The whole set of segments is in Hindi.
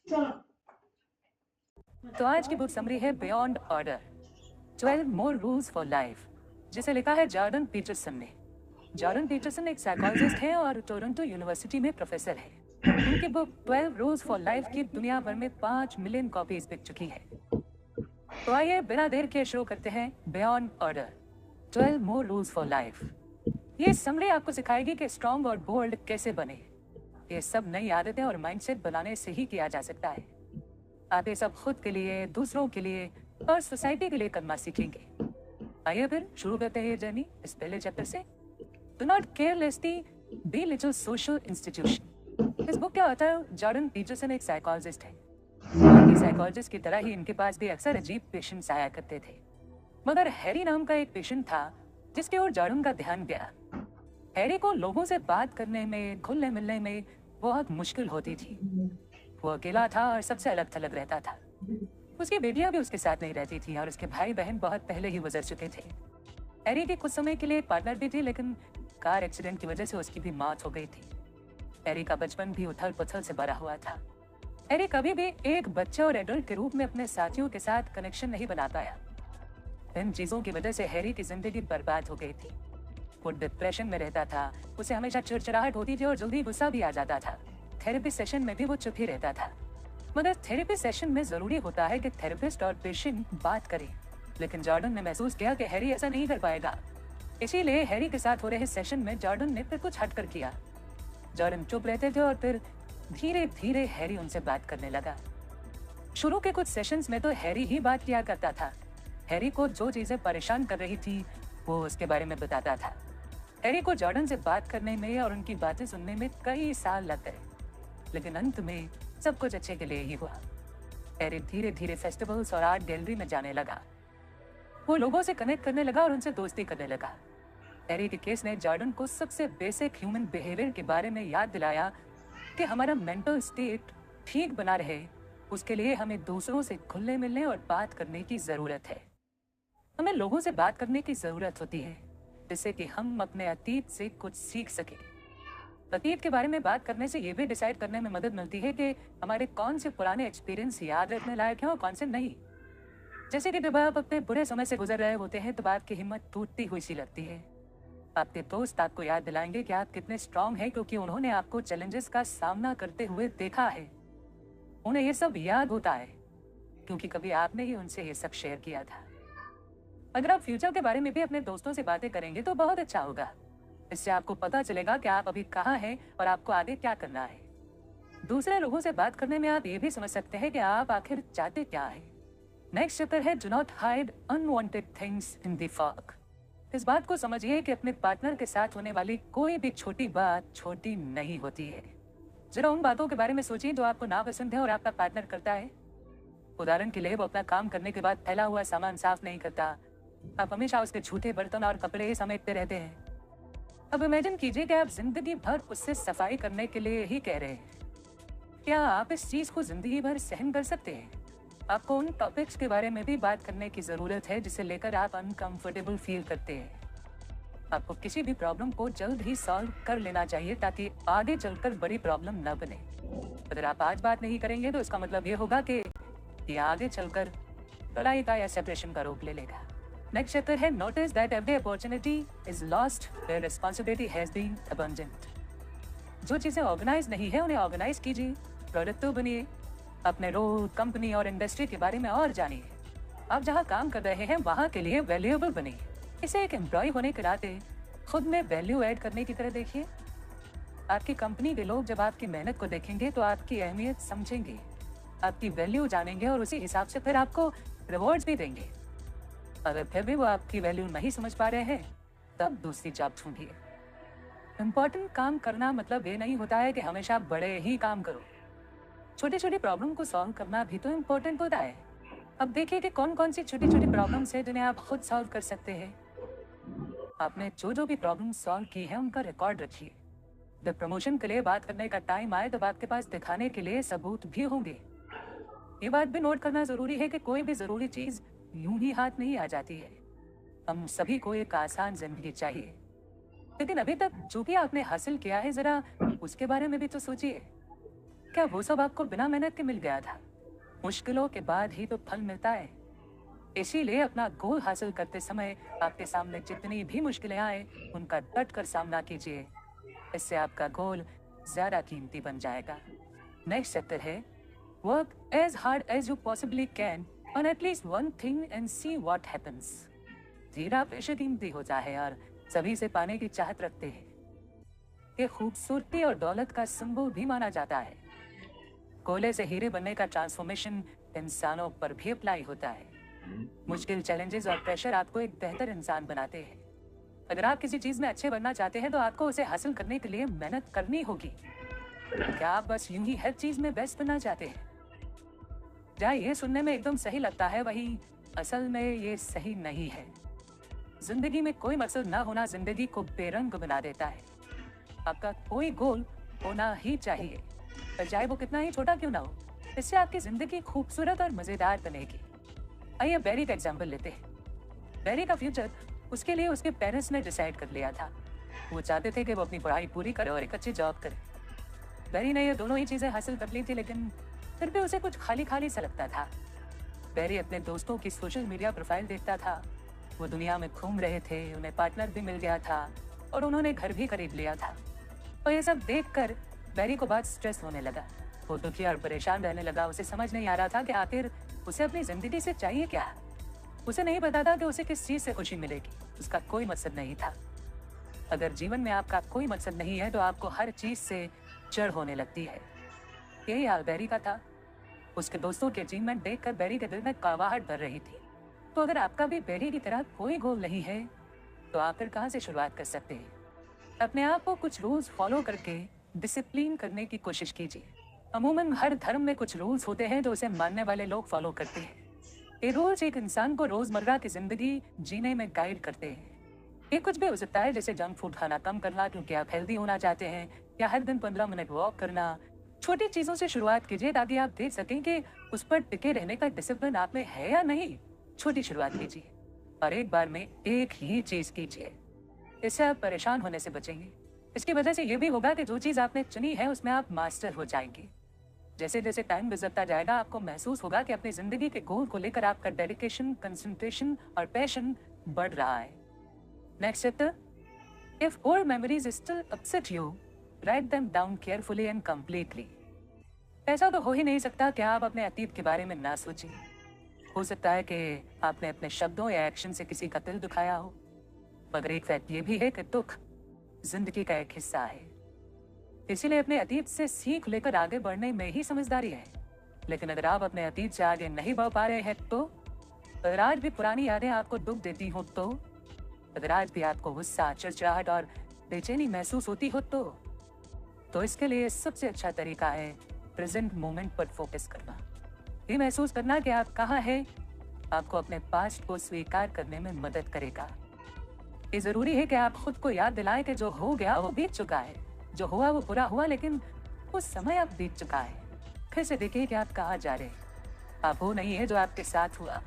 तो आज की बुक समरी है beyond order 12 more rules for life, जिसे लिखा है जॉर्डन पीटरसन ने। जॉर्डन पीटरसन एक साइकोलॉजिस्ट है और टोरंटो यूनिवर्सिटी में प्रोफेसर है। उनकी बुक 12 रूल्स फॉर लाइफ की दुनिया भर में 5 मिलियन कॉपीज बिक चुकी है। तो आइए बिना देर के शुरू करते हैं beyond order 12 more rules for life. ये समरी आपको सिखाएगी कि स्ट्रॉन्ग और बोल्ड कैसे बने। ये सब नई आदतें और माइंडसेट बनाने से ही किया जा सकता है। आप ये सब खुद के लिए, दूसरों के लिए और सोसाइटी के लिए करना सीखेंगे। आइए फिर शुरू करते हैं ये जर्नी इस पहले चैप्टर से। Do not carelessly be little social institution. इस बुक के ऑथर जॉर्डन पीटरसन एक साइकोलॉजिस्ट है। बाकी साइकोलॉजिस्ट की तरह ही इनके पास भी अक्सर अजीब पेशेंट्स आया करते थे, मगर हैरी नाम का एक पेशेंट था जिसके ओर जॉर्डन का ध्यान गया। हैरी को लोगों से बात करने में, घुलने मिलने में बहुत मुश्किल होती थी। वो अकेला था और सबसे अलग थलग रहता था। उसकी बेटियां भी उसके साथ नहीं रहती थी और उसके भाई बहन बहुत पहले ही गुजर चुके थे। हैरी की कुछ समय के लिए एक पार्टनर भी थी, लेकिन कार एक्सीडेंट की वजह से उसकी भी मौत हो गई थी। हैरी का बचपन भी उथल पुथल से भरा हुआ था। हैरी कभी भी एक बच्चे और एडल्ट के रूप में अपने साथियों के साथ कनेक्शन नहीं बना पाया। इन चीजों की वजह से हैरी की जिंदगी बर्बाद हो गई थी। वो डिप्रेशन में रहता था, उसे हमेशा चिड़चिड़ाहट होती थी और जल्दी गुस्सा भी आ जाता था। थेरेपी सेशन में भी वो चुप ही रहता था। मगर थेरेपी सेशन में जरूरी होता है कि थेरेपिस्ट और पेशेंट बात करें, लेकिन जॉर्डन ने महसूस किया कि हैरी ऐसा नहीं कर पाएगा। इसीलिए हैरी के साथ हो रहे सेशन में जॉर्डन ने फिर कुछ हटकर किया। जॉर्डन चुप रहते थे और फिर धीरे धीरे हैरी उनसे बात करने लगा। शुरू के कुछ सेशंस में तो हैरी ही बात किया करता था। हैरी को जो चीजें परेशान कर रही थी वो उसके बारे में बताता था। हैरी को जॉर्डन से बात करने में और उनकी बातें सुनने में कई साल लग गए, लेकिन अंत में सब कुछ अच्छे के लिए ही हुआ। हैरी धीरे धीरे फेस्टिवल्स और आर्ट गैलरी में जाने लगा। वो लोगों से कनेक्ट करने लगा और उनसे दोस्ती करने लगा। हैरी के केस ने जॉर्डन को सबसे बेसिक ह्यूमन बिहेवियर के बारे में याद दिलाया कि हमारा मेंटल स्टेट ठीक बना रहे, उसके लिए हमें दूसरों से घुलने मिलने और बात करने की जरूरत है। हमें लोगों से बात करने की जरूरत होती है जिससे कि हम अपने अतीत से कुछ सीख सके। अतीत के बारे में बात करने से ये भी डिसाइड करने में मदद मिलती है कि हमारे कौन से पुराने एक्सपीरियंस याद रखने लायक हैं और कौन से नहीं। जैसे कि जब आप अपने बुरे समय से गुजर रहे होते हैं तो आपकी हिम्मत टूटती हुई सी लगती है। आपके दोस्त आपको याद दिलाएंगे कि आप कितने स्ट्रांग हैं, क्योंकि उन्होंने आपको चैलेंजेस का सामना करते हुए देखा है। उन्हें ये सब याद होता है क्योंकि कभी आपने ही उनसे ये सब शेयर किया था। अगर आप फ्यूचर के बारे में भी अपने दोस्तों से बातें करेंगे तो बहुत अच्छा होगा। इससे आपको पता चलेगा कि आप अभी कहाँ हैं और आपको आगे क्या करना है। दूसरे लोगों से बात करने में आप ये भी समझ सकते हैं कि आप आखिर चाहते क्या हैं। नेक्स्ट चैप्टर है do not hide unwanted things in the fog. इस बात को समझिए कि अपने पार्टनर के साथ होने वाली कोई भी छोटी बात छोटी नहीं होती है। जरा उन बातों के बारे में सोचिए जो आपको नापसंद है और आपका पार्टनर करता है। उदाहरण के लिए वो अपना काम करने के बाद फैला हुआ सामान साफ नहीं करता। आप हमेशा उसके झूठे बर्तन और कपड़े ही समेटते रहते हैं। अब इमेजिन कीजिए कि आप जिंदगी भर उससे सफाई करने के लिए ही कह रहे हैं। क्या आप इस चीज को जिंदगी भर सहन कर सकते हैं? आपको उन टॉपिक्स के बारे में भी बात करने की जरूरत है जिसे लेकर आप अनकंफर्टेबल फील करते हैं। आपको किसी भी प्रॉब्लम को जल्द ही सॉल्व कर लेना चाहिए ताकि आगे चलकर बड़ी प्रॉब्लम न बने। अगर आप आज बात नहीं करेंगे तो इसका मतलब ये होगा कि ये आगे चलकर लड़ाई का या सेपरेशन का रूप ले लेगा। नेक्स्ट चैप्टर है notice that every opportunity is lost where responsibility has been abundant. जो चीजें ऑर्गेनाइज नहीं है उन्हें ऑर्गेनाइज कीजिए, प्रोडक्टिव बनिए, अपने रोल, कंपनी और इंडस्ट्री के बारे में और जानिए। आप जहाँ काम कर रहे हैं वहाँ के लिए वैल्यूएबल बनिए। इसे एक एम्प्लॉय होने के नाते खुद में वैल्यू ऐड करने की तरह देखिए। आपकी कंपनी के लोग जब आपकी मेहनत को देखेंगे तो आपकी अहमियत समझेंगे, आपकी वैल्यू जानेंगे और उसी हिसाब से फिर आपको रिवॉर्ड्स भी देंगे। अगर फिर भी वो आपकी वैल्यू नहीं समझ पा रहे हैं तब दूसरी जॉब ढूंढिए। इम्पोर्टेंट काम करना मतलब ये नहीं होता है कि हमेशा बड़े ही काम करो। छोटी छोटी प्रॉब्लम को सॉल्व करना भी तो इम्पोर्टेंट होता है। अब देखिए कि कौन कौन सी छोटी छोटी प्रॉब्लम्स है जिन्हें आप खुद सॉल्व कर सकते हैं। आपने जो भी प्रॉब्लम सॉल्व की है उनका रिकॉर्ड रखिए। जब प्रमोशन के लिए बात करने का टाइम आए तब आपके पास दिखाने के लिए सबूत भी होंगे। ये बात भी नोट करना जरूरी है कि कोई भी जरूरी चीज यूं ही हाथ नहीं आ जाती है। हम सभी को एक आसान जिंदगी चाहिए, लेकिन अभी तक जो भी आपने हासिल किया है जरा उसके बारे में भी तो सोचिए। क्या वो सब आपको बिना मेहनत के मिल गया था? मुश्किलों के बाद ही तो फल मिलता है। इसीलिए अपना गोल हासिल करते समय आपके सामने जितनी भी मुश्किलें आए, उनका डट कर सामना कीजिए। इससे आपका गोल ज्यादा कीमती बन जाएगा। नेक्स्ट चैप्टर है work as hard as you possibly can on at least one thing and see what happens. हीरा पेशे कीमती होता है और सभी से पाने की चाहत रखते हैं। ये खूबसूरती और दौलत का सिंबल भी माना जाता है। कोयले से हीरे बनने का ट्रांसफॉर्मेशन इंसानों पर भी अप्लाई होता है। मुश्किल चैलेंजेस और प्रेशर आपको एक बेहतर इंसान बनाते हैं। अगर आप किसी चीज में अच्छे बनना चाहते हैं तो आपको उसे हासिल करने के लिए मेहनत करनी होगी। क्या आप बस यूं ही हर चीज में बेस्ट बनना चाहते हैं? जहाँ ये सुनने में एकदम सही लगता है, वही असल में ये सही नहीं है। जिंदगी में कोई मकसद ना होना जिंदगी को बेरंग बना देता है। आपका कोई गोल होना ही चाहिए, चाहे वो कितना ही छोटा क्यों ना हो। इससे आपकी जिंदगी खूबसूरत और मजेदार बनेगी। आइए बैरी का एग्जाम्पल लेते हैं। बैरी का फ्यूचर उसके लिए उसके पेरेंट्स ने डिसाइड कर लिया था। वो चाहते थे कि वो अपनी पढ़ाई पूरी करे और एक अच्छी जॉब करे। बैरी ने ये दोनों ही चीजें हासिल कर ली थी, लेकिन फिर भी उसे कुछ खाली खाली सा लगता था। बैरी अपने दोस्तों की सोशल मीडिया प्रोफाइल देखता था। वो दुनिया में घूम रहे थे, उन्हें पार्टनर भी मिल गया था और उन्होंने घर भी खरीद लिया था। और ये सब देखकर बैरी को बहुत स्ट्रेस होने लगा। वो दुखी और परेशान रहने लगा। उसे समझ नहीं आ रहा था कि आखिर उसे अपनी जिंदगी से चाहिए क्या। उसे नहीं पता था कि उसे किस चीज से खुशी मिलेगी। उसका कोई मकसद नहीं था। अगर जीवन में आपका कोई मकसद नहीं है तो आपको हर चीज से चिढ़ होने लगती है। यही हाल बैरी का था। उसके दोस्तों के अचीवमेंट देखकर बैरी के दिल में कड़वाहट भर रही थी। तो अगर आपका भी बैरी की तरह कोई गोल नहीं है तो आप फिर कहाँ से शुरुआत कर सकते हैं? अपने आप को कुछ रूल्स फॉलो करके डिसिप्लिन करने की कोशिश कीजिए। अमूमन हर धर्म में कुछ रूल्स होते हैं जो उसे मानने वाले लोग फॉलो करते हैं। ये रूल्स एक इंसान को रोजमर्रा की जिंदगी जीने में गाइड करते हैं। ये कुछ भी हो सकता है, जैसे जंक फूड खाना कम करना क्योंकि आप हेल्दी होना चाहते हैं, या हर दिन 15 मिनट वॉक करना। छोटी चीजों से शुरुआत कीजिए ताकि आप देख सकें कि उस पर टिके रहने का डिसिप्लिन आप में है या नहीं। छोटी शुरुआत कीजिए और एक बार में एक ही चीज कीजिए। इससे आप परेशान होने से बचेंगे। इसकी वजह से ये भी होगा कि जो चीज आपने चुनी है उसमें आप मास्टर हो जाएंगे। जैसे जैसे टाइम गुजरता जाएगा आपको महसूस होगा कि अपनी जिंदगी के गोल को लेकर आपका डेडिकेशन, कंसंट्रेशन और पैशन बढ़ रहा है। Next chapter, if old memories still upset you, write them down carefully and completely. ऐसा तो हो ही नहीं सकता कि आप अपने अतीत के बारे में ना सोचें। हो सकता है कि आपने अपने शब्दों या एक्शन से किसी का दिल दुखाया हो, मगर एक फैक्ट ये भी है कि दुख जिंदगी का एक हिस्सा है। इसीलिए अपने अतीत से सीख लेकर आगे बढ़ने में ही समझदारी है। लेकिन अगर आप अपने अतीत से आगे नहीं बढ़ पा रहे हैं तो, अगर आज भी पुरानी यादें आपको दुख देती हो तो, अगर आज भी आपको गुस्सा, चिड़चिड़ाहट और बेचैनी महसूस होती हो तो इसके लिए सबसे अच्छा तरीका है प्रेजेंट मोमेंट पर फोकस करना। ये महसूस करना कि आप कहाँ हैं आपको अपने पास्ट को स्वीकार करने में मदद करेगा। ये जरूरी है कि आप खुद को याद दिलाएं कि जो हो गया वो बीत चुका है, जो हुआ वो बुरा हुआ, लेकिन वो समय अब बीत चुका है। फिर से देखिए कि आप कहाँ जा रहे हैं। आप वो नहीं है जो आपके साथ हुआ,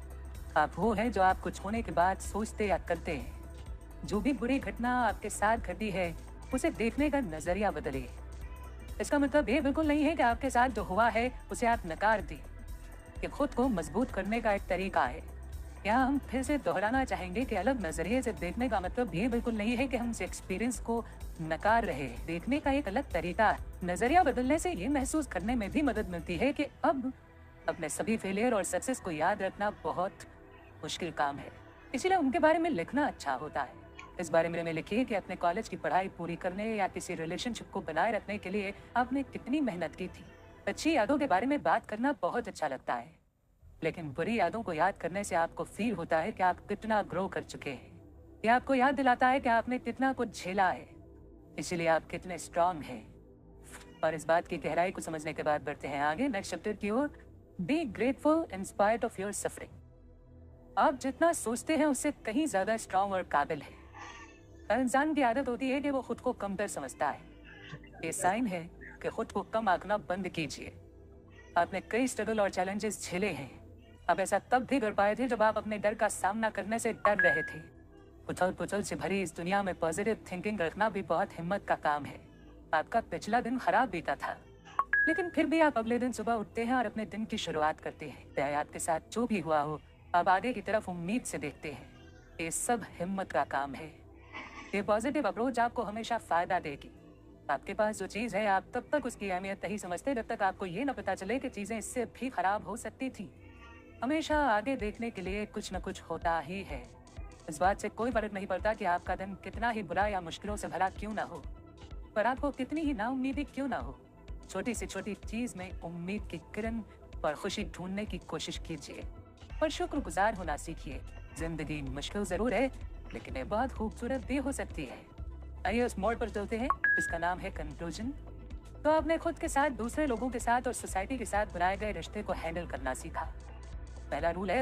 आप वो है जो आप कुछ होने के बाद सोचते या करते हैं। जो भी बुरी घटना आपके साथ घटी है उसे देखने का नजरिया बदलिए। इसका मतलब ये बिल्कुल नहीं है कि आपके साथ जो हुआ है उसे आप नकार दें। ये खुद को मजबूत करने का एक तरीका है। यहाँ हम फिर से दोहराना चाहेंगे कि अलग नजरिए से देखने का मतलब ये बिल्कुल नहीं है कि हम इस एक्सपीरियंस को नकार रहे हैं। देखने का एक अलग तरीका है। नजरिया बदलने से ये महसूस करने में भी मदद मिलती है कि अब अपने सभी फेलियर और सक्सेस को याद रखना बहुत मुश्किल काम है, इसीलिए उनके बारे में लिखना अच्छा होता है। इस बारे में लिखिए कि अपने कॉलेज की पढ़ाई पूरी करने या किसी रिलेशनशिप को बनाए रखने के लिए आपने कितनी मेहनत की थी। अच्छी यादों के बारे में बात करना बहुत अच्छा लगता है, लेकिन बुरी यादों को याद करने से आपको फील होता है कि आप कितना ग्रो कर चुके हैं। ये आपको याद दिलाता है कि आपने कितना कुछ झेला है, इसीलिए आप कितने स्ट्रांग हैं। और इस बात की गहराई को समझने के बाद बढ़ते हैं आगे नेक्स्ट चैप्टर की ओर। Be grateful in spite of your suffering. आप जितना सोचते हैं उससे कहीं ज्यादा स्ट्रांग और काबिल है। हर इंसान की आदत होती है कि वो खुद को कमतर समझता है। ये साइन है कि खुद को कम आंकना बंद कीजिए। आपने कई स्ट्रगल और चैलेंजेस झेले हैं। आप ऐसा तब भी कर पाए थे जब आप अपने डर का सामना करने से डर रहे थे। उथल पुथल से भरी इस दुनिया में पॉजिटिव थिंकिंग रखना भी बहुत हिम्मत का काम है। आपका पिछला दिन खराब बीता था, लेकिन फिर भी आप अगले दिन सुबह उठते हैं और अपने दिन की शुरुआत करते हैं चाहे आपके साथ जो भी हुआ हो। आप आगे की तरफ उम्मीद से देखते हैं। ये सब हिम्मत का काम है। ये पॉजिटिव अप्रोच आपको हमेशा फायदा देगी। आपके पास जो चीज़ है आप तब तक उसकी अहमियत नहीं समझते जब तक आपको ये न पता चले कि चीज़ें इससे भी खराब हो सकती थी। हमेशा आगे देखने के लिए कुछ न कुछ होता ही है। इस बात से कोई फर्क नहीं पड़ता कि आपका दिन कितना ही बुरा या मुश्किलों से भरा क्यों ना हो, पर आपको कितनी ही नाउम्मीदी क्यों ना हो। छोटी से छोटी चीज में उम्मीद की किरण और खुशी ढूंढने की कोशिश कीजिए और शुक्रगुजार होना सीखिए। जिंदगी मुश्किल जरूर है, लेकिन ये बहुत खूबसूरत भी हो सकती है। आइए उस मोड़ पर चलते हैं जिसका नाम है कंक्लूजन। तो आपने खुद के साथ, दूसरे लोगों के साथ और सोसाइटी के साथ बनाए गए रिश्ते को हैंडल करना सीखा। पहला रूल है